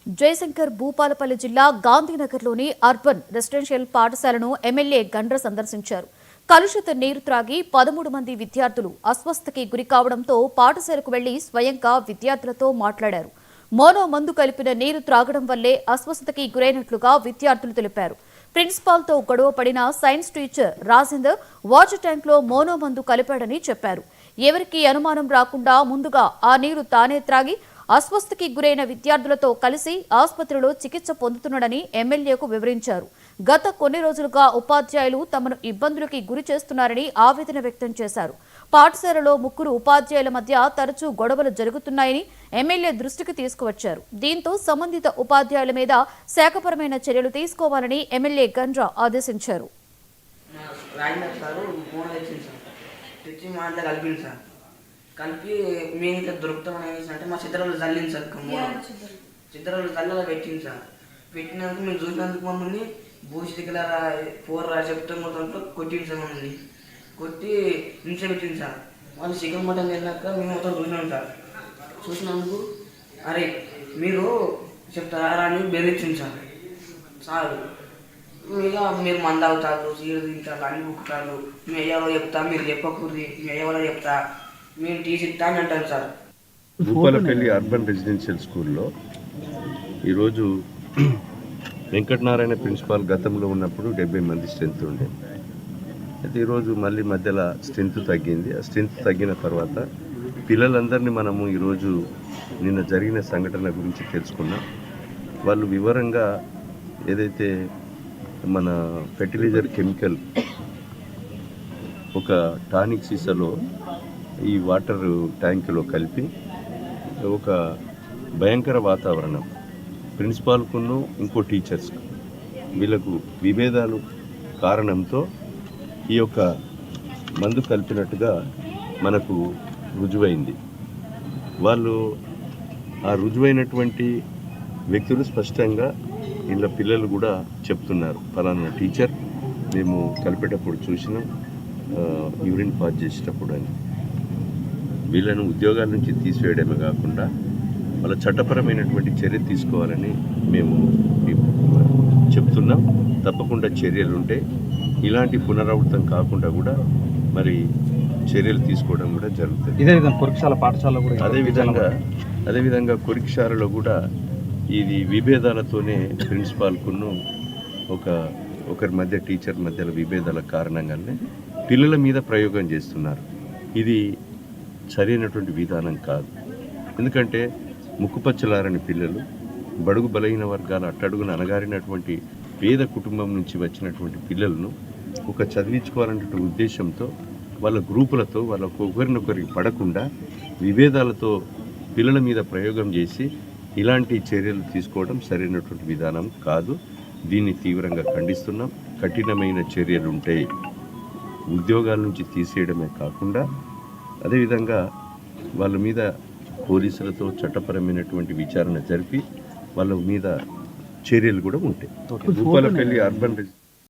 జయశంకర్ భూపాలపల్లి జిల్లా గాంధీనగర్లోని urban residential పాఠశాలను MLA Gandra సందర్శించారు. కలుషిత నీరు త్రాగి 13 మంది విద్యార్థులు అస్వస్థతకి గురికావడంతో పాఠశాలకు వెళ్లి స్వయంగా విద్యార్థులతో మాట్లాడారు. మోనో మందు కలిపిన నీరు త్రాగడం వల్లే అస్వస్థతకి గురైనట్లుగా విద్యార్థులు తెలిపారు. ప్రిన్సిపాల్తో గొడవ పడిన సైన్స్ టీచర్ రాజేందర్ వాటర్ ట్యాంక్లో మోనో మందు కలిపాడని చెప్పారు. ఎవరికీ అనుమానం రాకుండా ముందుగా ఆ నీరు తానే త్రాగి అస్వస్థతకి గురైన విద్యార్థులతో కలిసి ఆసుపత్రిలో చికిత్స పొందుతున్నాడని ఎమ్మెల్యేకు వివరించారు. గత కొన్ని రోజులుగా ఉపాధ్యాయులు తమను ఇబ్బందులకి గురి చేస్తున్నారని ఆవేదన వ్యక్తం చేశారు. పాఠశాలలో 3 ఉపాధ్యాయుల మధ్య తరచూ గొడవలు జరుగుతున్నాయని ఎమ్మెల్యే దృష్టికి తీసుకువచ్చారు. దీంతో సంబంధిత ఉపాధ్యాయుల మీద శాఖపరమైన చర్యలు తీసుకోవాలని ఎమ్మెల్యే గండ్ర ఆదేశించారు. కలిపి మీ ఇంట్లో దొరుకుతామని అంటే మా చిత్రాలు చల్లింది సార్. చిత్రాలు చల్లలా పెట్టింది సార్. పెట్టినందుకు మేము చూసినందుకు మమ్మల్ని భూషి దగ్గర పోర్రా చెప్తాం మొత్తం కొట్టింది సార్. మమ్మల్ని కొట్టి నిమిషం పెట్టింది సార్. వాళ్ళు చికెన్ మటన్ వెళ్ళాక మేము మొత్తం చూసినాం సార్. చూసినందుకు అరే మీరు చెప్తారా అని బెదిరించింది సార్. సార్ ఇక మీరు మంద అవుతారు, సీరు తింటారు, అన్ని బుక్కుతారు, మేము అయ్యాలో చెప్తా, మీరు చెప్పకూడదు, మేము అయ్యేవాళ్ళో చెప్తా, మేము టీసీ ఇస్తా అని అంటారు సార్. భూపాలపల్లి అర్బన్ రెసిడెన్షియల్ స్కూల్లో ఈరోజు వెంకటనారాయణ ప్రిన్సిపాల్ గతంలో ఉన్నప్పుడు 70 మంది స్ట్రెంత్ ఉండే. అయితే ఈరోజు మళ్ళీ మధ్యలో స్ట్రెంత్ తగ్గింది. ఆ స్ట్రెంత్ తగ్గిన తర్వాత పిల్లలందరినీ మనము ఈరోజు నిన్న జరిగిన సంఘటన గురించి తెలుసుకున్నాం. వాళ్ళు వివరంగా ఏదైతే మన ఫెర్టిలైజర్ కెమికల్ ఒక టానిక్ సీసాలో ఈ వాటర్ ట్యాంకులో కలిపి ఒక భయంకర వాతావరణం ప్రిన్సిపాల్కును ఇంకో టీచర్స్ వీళ్ళకు విభేదాలు కారణంతో ఈ యొక్క మందు కలిపినట్టుగా మనకు రుజువైంది. వాళ్ళు ఆ రుజువైనటువంటి వ్యక్తులు స్పష్టంగా ఇలా పిల్లలు కూడా చెప్తున్నారు, ఫలానా టీచర్ మేము కలిపేటప్పుడు చూసినాం, యూరిన్ పాస్ చేసేటప్పుడు అని. వీళ్ళను ఉద్యోగాల నుంచి తీసివేయడమే కాకుండా వాళ్ళ చట్టపరమైనటువంటి చర్య తీసుకోవాలని మేము చెప్తున్నాం. తప్పకుండా చర్యలు ఉంటే ఇలాంటి పునరావృతం కాకుండా కూడా మరి చర్యలు తీసుకోవడం కూడా జరుగుతుంది. ఇదే విధంగా కొరికశాల పాఠశాల కూడా అదేవిధంగా కొరికశాలలో కూడా ఇది విభేదాలతోనే ప్రిన్సిపాల్కును ఒకరి మధ్య టీచర్ మధ్యలో విభేదాల కారణంగానే పిల్లల మీద ప్రయోగం చేస్తున్నారు. ఇది సరైనటువంటి విధానం కాదు. ఎందుకంటే ముక్కుపచ్చలారని పిల్లలు, బడుగు బలహీన వర్గాల అట్టడుగున అనగారినటువంటి పేద కుటుంబం నుంచి వచ్చినటువంటి పిల్లలను ఒక చదివించుకోవాలనే ఉద్దేశంతో వాళ్ళ గ్రూపులతో వాళ్ళకు ఒకరినొకరికి పడకుండా విభేదాలతో పిల్లల మీద ప్రయోగం చేసి ఇలాంటి చర్యలు తీసుకోవడం సరైనటువంటి విధానం కాదు. దీన్ని తీవ్రంగా ఖండిస్తున్నాం. కఠినమైన చర్యలు ఉంటాయి. ఉద్యోగాల నుంచి తీసేయడమే కాకుండా అదేవిధంగా వాళ్ళ మీద పోలీసులతో చట్టపరమైనటువంటి విచారణ జరిపి వాళ్ళ మీద చర్యలు కూడా ఉంటాయి. భూపాలపల్లి అర్బన్